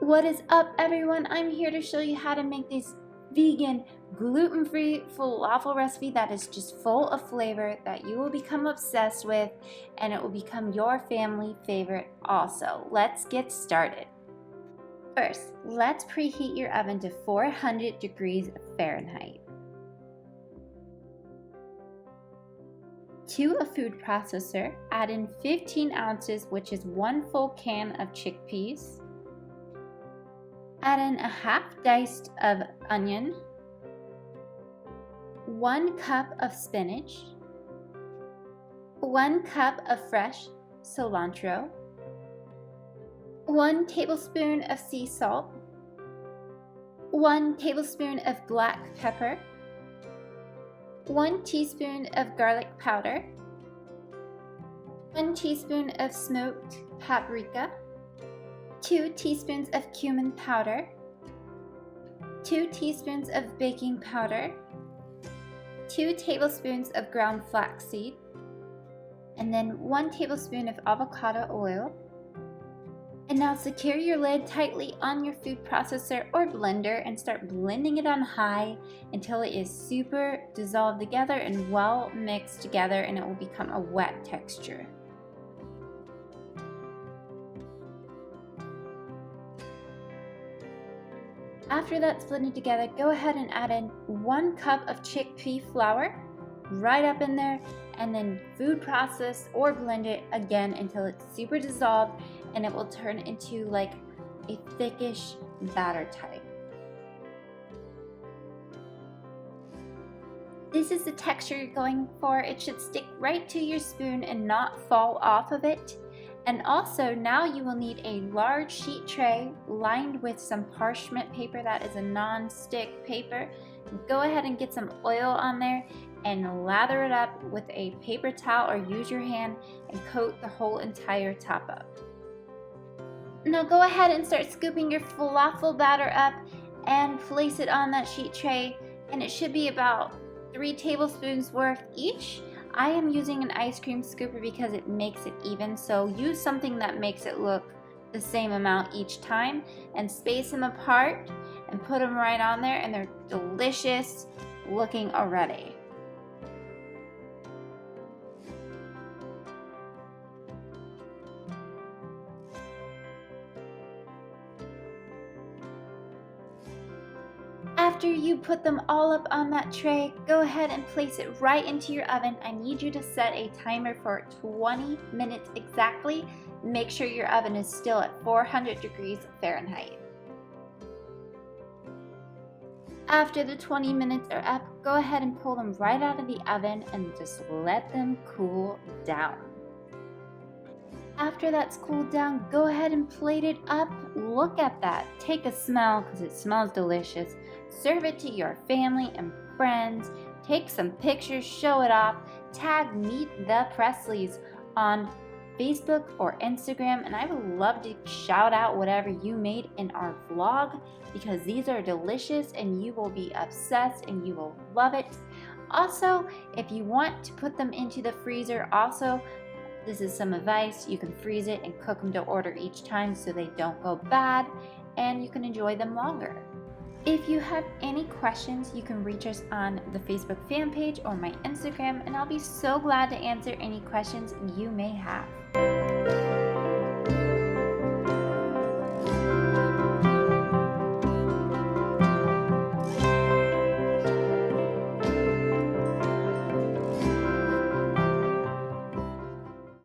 What is up, everyone? I'm here to show you how to make this vegan, gluten-free falafel recipe that is just full of flavor that you will become obsessed with, and it will become your family favorite also. Let's get started. First, let's preheat your oven to 400 degrees Fahrenheit. To a food processor, add in 15 ounces, which is 1 full can of chickpeas. Add in a half diced of onion, 1 cup of spinach, 1 cup of fresh cilantro, 1 tablespoon of sea salt, 1 tablespoon of black pepper, 1 teaspoon of garlic powder, 1 teaspoon of smoked paprika, 2 teaspoons of cumin powder, 2 teaspoons of baking powder, 2 tablespoons of ground flaxseed, and then 1 tablespoon of avocado oil. And now secure your lid tightly on your food processor or blender and start blending it on high until it is super dissolved together and well mixed together, and it will become a wet texture. After that's blended together, go ahead and add in 1 cup of chickpea flour right up in there, and then food process or blend it again until it's super dissolved and it will turn into like a thickish batter type. This is the texture you're going for. It should stick right to your spoon and not fall off of it. And also, now you will need a large sheet tray lined with some parchment paper that is a non-stick paper. Go ahead and get some oil on there and lather it up with a paper towel or use your hand and coat the whole entire top up. Now go ahead and start scooping your falafel batter up and place it on that sheet tray, and it should be about 3 tablespoons worth each. I am using an ice cream scooper because it makes it even, so use something that makes it look the same amount each time, and space them apart and put them right on there, and they're delicious looking already. After you put them all up on that tray, go ahead and place it right into your oven. I need you to set a timer for 20 minutes exactly. Make sure your oven is still at 400 degrees Fahrenheit. After the 20 minutes are up, go ahead and pull them right out of the oven and just let them cool down. After that's cooled down, go ahead and plate it up. Look at that. Take a smell because it smells delicious. Serve it to your family and friends. Take some pictures, show it off. Tag Meet the Presleys on Facebook or Instagram, and I would love to shout out whatever you made in our vlog because these are delicious and you will be obsessed and you will love it. Also, if you want to put them into the freezer, this is some advice. You can freeze it and cook them to order each time so they don't go bad and you can enjoy them longer. If you have any questions, you can reach us on the Facebook fan page or my Instagram, and I'll be so glad to answer any questions you may have.